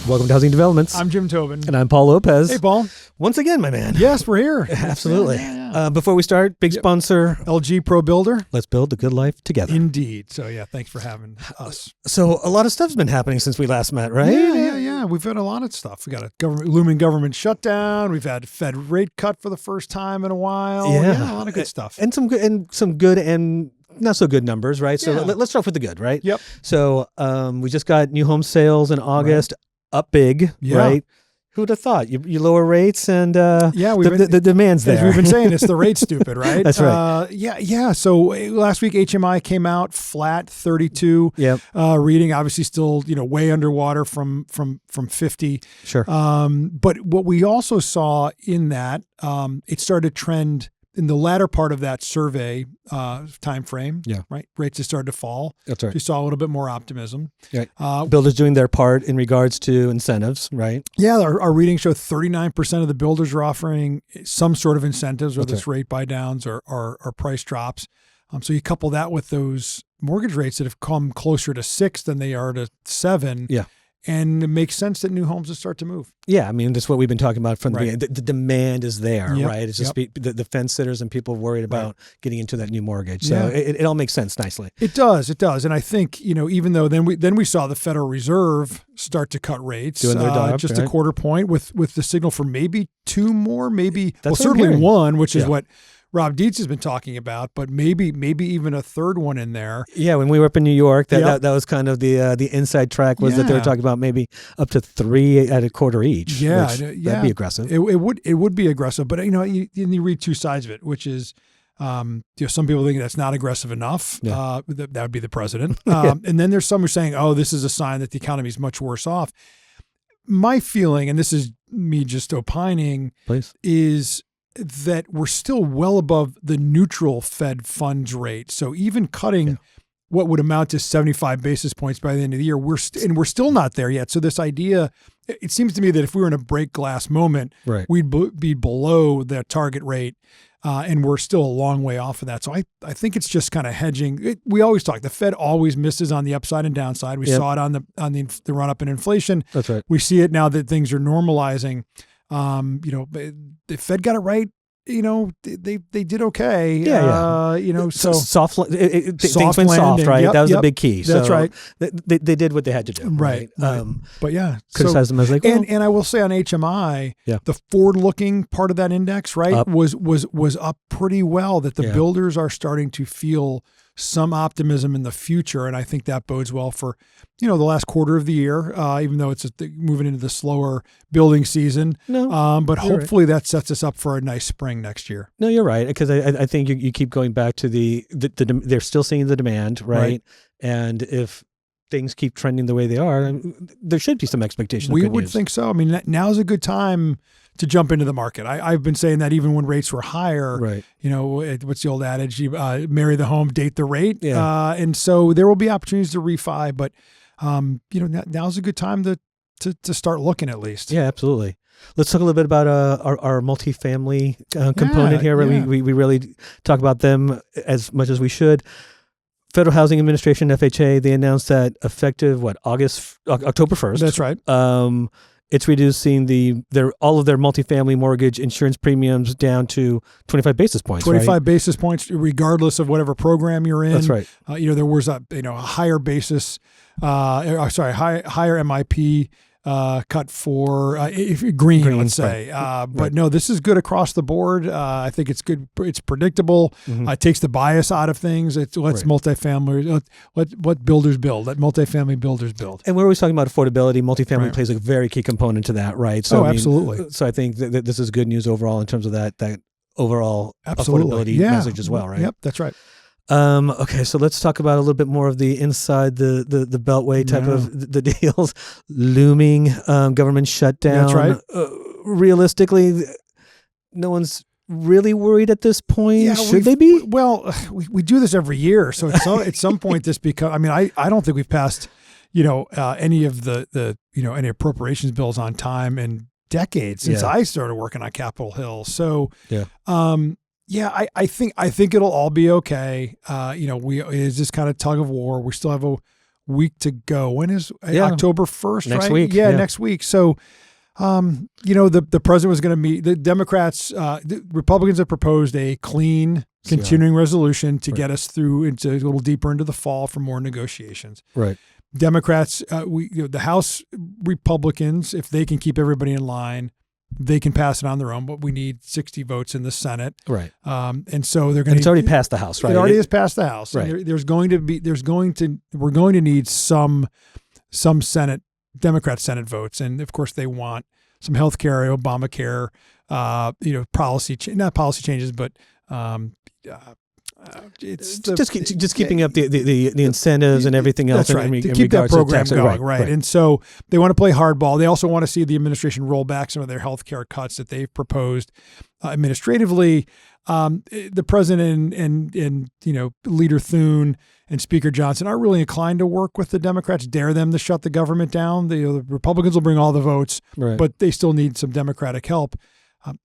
Welcome to Housing Developments. I'm Jim Tobin. And I'm Paul Lopez. Hey, Paul. Once again, my man. Yes, we're here. Absolutely. Yeah. Before we start, big sponsor. LG Pro Builder. Let's build a good life together. Indeed. So, yeah, thanks for having us. So, a lot of stuff's been happening since we last met, right? Yeah. We've had a lot of stuff. We got a looming government shutdown. We've had Fed rate cut for the first time in a while. Yeah, a lot of good stuff. And some good and not so good numbers, right? So, let's start with the good, right? Yep. So, we just got new home sales in August. Up big, right? Who would have thought? You lower rates and the demand's there. As we've been saying, it's the rate stupid, right? That's right. So last week HMI came out flat 32. Yep. Reading obviously still way underwater from 50. Sure. But what we also saw in that it started to trend in the latter part of that survey time frame. Yeah. Right. Rates have started to fall. That's right. We saw a little bit more optimism. Right. Builders doing their part in regards to incentives, right? Yeah. Our readings show 39% of the builders are offering some sort of incentives, whether it's rate buy downs or price drops. So you couple that with those mortgage rates that have come closer to 6 than they are to 7. Yeah. And it makes sense that new homes will start to move. Yeah, I mean, that's what we've been talking about from the beginning. The demand is there, right? It's just the fence sitters and people worried about getting into that new mortgage. So it all makes sense nicely. It does. And I think, even though then we saw the Federal Reserve start to cut rates, doing their job, just a quarter point with the signal for maybe 2 more, certainly 1, which is what Rob Dietz has been talking about, but maybe even a third one in there. Yeah, when we were up in New York, that was kind of the inside track was that they were talking about maybe up to 3 at a quarter each. Yeah, that'd be aggressive. It would be aggressive, but you read two sides of it, which is some people think that's not aggressive enough. Yeah. That would be the president, and then there's some who are saying, oh, this is a sign that the economy is much worse off. My feeling, and this is me just opining, is that we're still well above the neutral Fed funds rate. So even cutting what would amount to 75 basis points by the end of the year, we're still not there yet. So this idea, it seems to me that if we were in a break glass moment, we'd be below the target rate, and we're still a long way off of that. So I think it's just kind of hedging. We always talk, the Fed always misses on the upside and downside. We saw it on the run up in inflation. That's right. We see it now that things are normalizing. The Fed got it right. They did okay. So soft things soft went soft, right? Yep, that was the big key. That's right. They did what they had to do. Right. But criticize them as they go. And I will say on HMI, the forward-looking part of that index, right, was up pretty well. That the builders are starting to feel some optimism in the future, and I think that bodes well for the last quarter of the year, even though it's moving into the slower building season. But hopefully that sets us up for a nice spring next year. No, you're right, because I think you keep going back to the they're still seeing the demand, right? And if things keep trending the way they are, there should be some expectation. We would think so. I mean, now's a good time to jump into the market. I've been saying that even when rates were higher, right? What's the old adage? Marry the home, date the rate. And so there will be opportunities to refi, but now's a good time to start looking at least. Yeah, absolutely. Let's talk a little bit about our multifamily component here. We really talk about them as much as we should. Federal Housing Administration, FHA, they announced that effective October 1st. That's right. It's reducing all of their multifamily mortgage insurance premiums down to 25 basis points. 25 basis points, regardless of whatever program you're in. That's right. There was a higher basis, higher MIP cut for green, let's say. But no, this is good across the board. I think it's good. It's predictable. It takes the bias out of things. It lets multifamily, let builders build, let multifamily builders build. And we're always talking about affordability. Multifamily plays a very key component to that, right? So absolutely. So I think that this is good news overall in terms of that overall affordability message as well, right? Yep, that's right. Okay, so let's talk about a little bit more of the inside the Beltway type of the deals. Looming government shutdown. That's right. Realistically, no one's really worried at this point. Yeah, should they be? Well, we do this every year, so at some point this becomes. I mean, I don't think we've passed any of the any appropriations bills on time in decades since I started working on Capitol Hill. So I think it'll all be okay. It's just kind of tug of war. We still have week to go. When is October 1st? Next right? week. Yeah, next week. So, the president was going to meet. The Democrats, the Republicans have proposed a clean continuing resolution to get us through into a little deeper into the fall for more negotiations. Right. Democrats, the House Republicans, if they can keep everybody in line, they can pass it on their own. But we need 60 votes in the Senate. Right. And so they're going to. It's already passed the House, right? It already has passed the House. Right. We're going to need some Democrat Senate votes, and of course they want some health care, Obamacare, not policy changes, but it's just keeping up the incentives and everything else. That's right. In to keep that program going, right. And And so they want to play hardball. They also want to see the administration roll back some of their health care cuts that they've proposed administratively. The president and Leader Thune and Speaker Johnson aren't really inclined to work with the Democrats, dare them to shut the government down. The Republicans will bring all the votes, but they still need some Democratic help.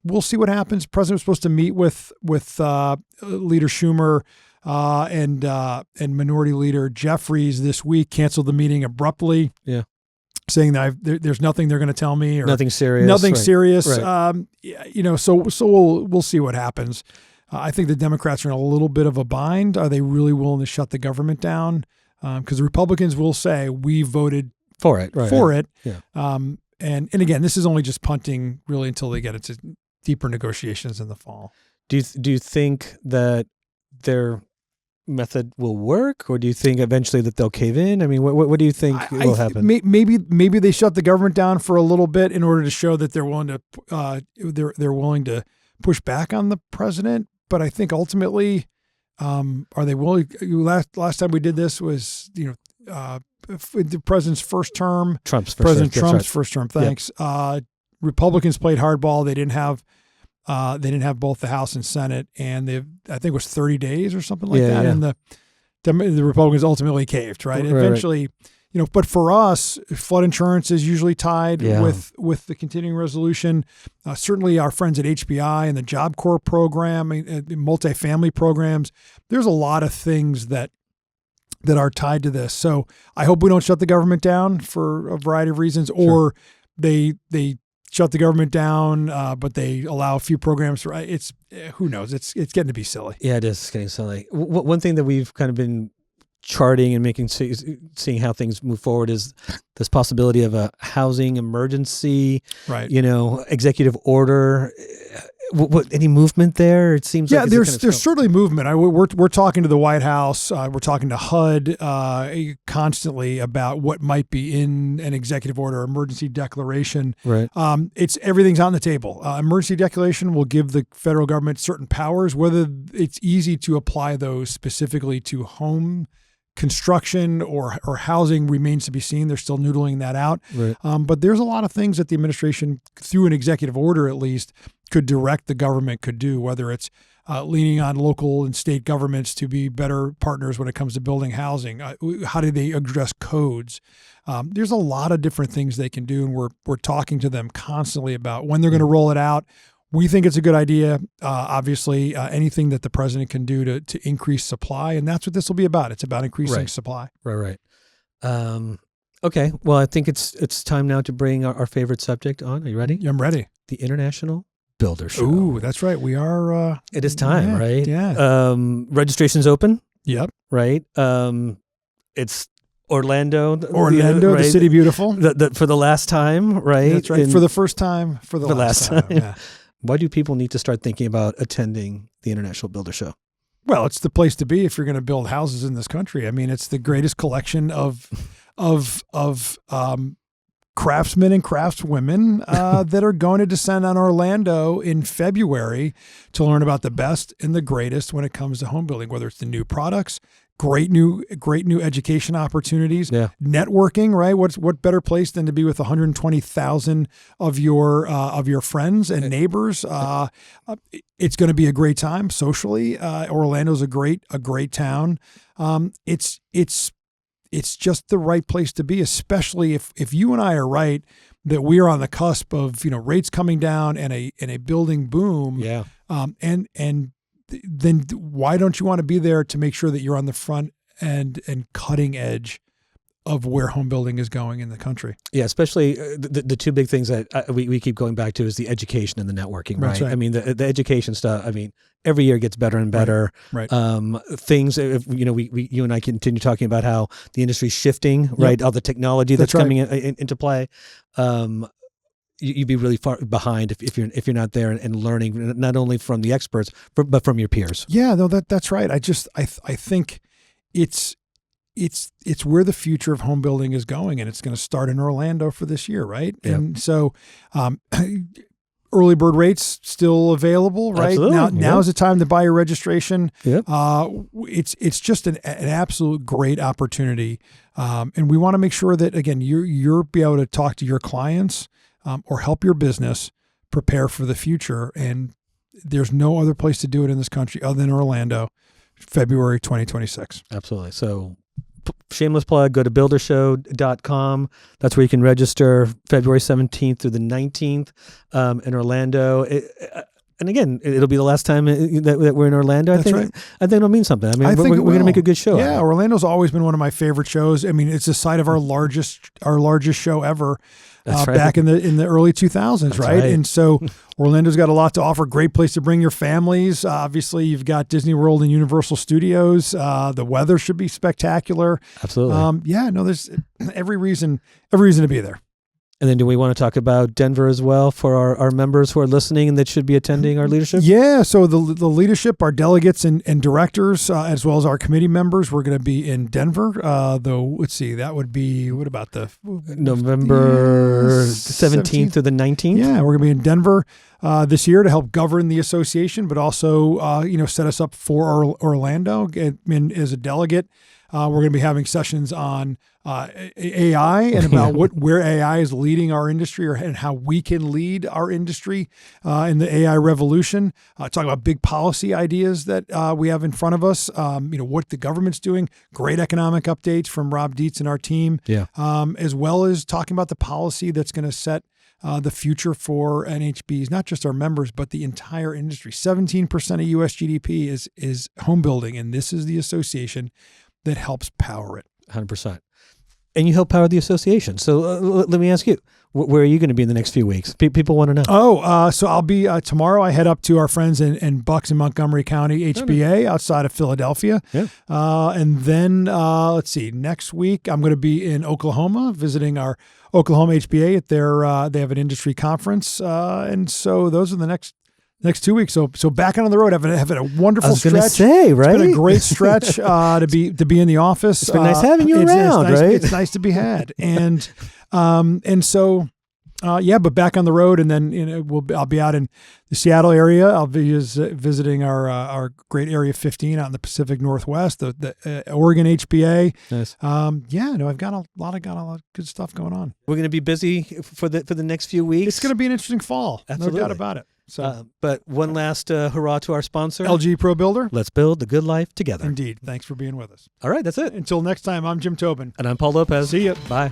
We'll see what happens. The president was supposed to meet with Leader Schumer and Minority Leader Jeffries this week. Canceled the meeting abruptly. Yeah, saying that there's nothing they're going to tell me or nothing serious. Nothing serious. Right. So we'll see what happens. I think the Democrats are in a little bit of a bind. Are they really willing to shut the government down? Because the Republicans will say we voted for it. Yeah. And again, this is only just punting really until they get into deeper negotiations in the fall. Do you think that their method will work, or do you think eventually that they'll cave in? I mean, what do you think will happen? Maybe they shut the government down for a little bit in order to show that they're willing to push back on the president. But I think ultimately, are they willing? Last time we did this was the president's first term. Trump's first term. Thanks. Yep. Republicans played hardball. They didn't have both the House and Senate, and I think it was 30 days or something like that. Yeah. And the Republicans ultimately caved. Right. Eventually, but for us, flood insurance is usually tied with the continuing resolution. Certainly, our friends at HBI and the Job Corps program, multifamily programs. There's a lot of things that are tied to this. So I hope we don't shut the government down for a variety of reasons, or they shut the government down, but they allow a few programs. It's who knows? It's getting to be silly. Yeah, it is. It's getting silly. One thing that we've kind of been charting and seeing how things move forward is this possibility of a housing emergency, right? Executive order. What any movement there? It seems like there's certainly movement. We're talking to the White House. We're talking to HUD constantly about what might be in an executive order, emergency declaration. Right. Everything's on the table. Emergency declaration will give the federal government certain powers. Whether it's easy to apply those specifically to home construction or housing remains to be seen. They're still noodling that out. Right. But there's a lot of things that the administration, through an executive order at least, could direct the government could do, whether it's leaning on local and state governments to be better partners when it comes to building housing. How do they address codes? There's a lot of different things they can do, and we're talking to them constantly about when they're going to roll it out. We think it's a good idea. Obviously, anything that the president can do to increase supply, and that's what this will be about. It's about increasing supply. Right. Okay. Well, I think it's time now to bring our favorite subject on. Are you ready? I'm ready. The International Builder Show. Ooh, that's right. We are. It is time, right? Yeah. Registration's open. Yep. Right. It's Orlando, the city beautiful. For the last time, right? That's right. For the first time, for the last time. Yeah. Why do people need to start thinking about attending the International Builder Show? Well, it's the place to be if you're going to build houses in this country. I mean, it's the greatest collection of craftsmen and craftswomen that are going to descend on Orlando in February to learn about the best and the greatest when it comes to home building, whether it's the new products, great new education opportunities, networking, right? What better place than to be with 120,000 of your friends and neighbors? It's going to be a great time socially. Orlando's a great town. It's just the right place to be, especially if you and I are right that we are on the cusp of rates coming down and a building boom. Yeah. And then why don't you want to be there to make sure that you're on the front end and cutting edge of where home building is going in the country. Yeah, especially the two big things that we keep going back to is the education and the networking, right? I mean, the education stuff, I mean, every year gets better and better. Right. Things, you and I continue talking about how the industry's shifting, right? All the technology that's coming into play. You'd be really far behind if you're not there and learning not only from the experts but from your peers. Yeah, no, that's right. I think it's where the future of home building is going, and it's going to start in Orlando for this year, right? Yep. And so, early bird rates still available, right? Absolutely. Now is the time to buy your registration. Yep. It's just an absolute great opportunity, and we want to make sure that again you're be able to talk to your clients. Or help your business prepare for the future. And there's no other place to do it in this country other than Orlando, February 2026. Absolutely. So shameless plug, go to buildershow.com. That's where you can register February 17th through the 19th in Orlando. And again, it'll be the last time that we're in Orlando. I think it'll mean something. I mean, we're going to make a good show. Yeah, Orlando's always been one of my favorite shows. I mean, it's the site of our largest show ever. Back in the early 2000s, right? And so Orlando's got a lot to offer. Great place to bring your families. Obviously, you've got Disney World and Universal Studios. The weather should be spectacular. Absolutely. There's every reason to be there. And then do we want to talk about Denver as well for our members who are listening and that should be attending our leadership? Yeah, so the leadership, our delegates and directors, as well as our committee members, we're going to be in Denver. Though, let's see, that would be, what about the November 17th through the 19th? Yeah, we're going to be in Denver this year to help govern the association, but also, set us up for Orlando. And as a delegate, we're going to be having sessions on AI and about where AI is leading our industry and how we can lead our industry in the AI revolution. Talk about big policy ideas that we have in front of us. What the government's doing. Great economic updates from Rob Dietz and our team. Yeah. As well as talking about the policy that's going to set the future for NHBs, not just our members, but the entire industry. 17% of U.S. GDP is home building, and this is the association that helps power it. 100%. And you help power the association. So let me ask you, where are you going to be in the next few weeks? People want to know. So I'll be tomorrow. I head up to our friends in Bucks and Montgomery County, HBA, outside of Philadelphia. Yeah. And then let's see, next week I'm going to be in Oklahoma visiting our Oklahoma HBA at their they have an industry conference. And so those are the next 2 weeks. So back on the road, having a wonderful stretch. I was going to say, right? It's been a great stretch to be in the office. It's been nice having you around, right? It's nice to be had. And so but back on the road, and then I'll be out in the Seattle area. I'll be visiting our great Area 15 out in the Pacific Northwest, the Oregon HBA. Nice. I've got a lot of good stuff going on. We're going to be busy for the next few weeks. It's going to be an interesting fall. Absolutely. No doubt about it. So, but one last hurrah to our sponsor, LG Pro Builder. Let's build the good life together. Indeed. Thanks for being with us. All right, that's it. Until next time, I'm Jim Tobin. And I'm Paul Lopez. See ya. Bye.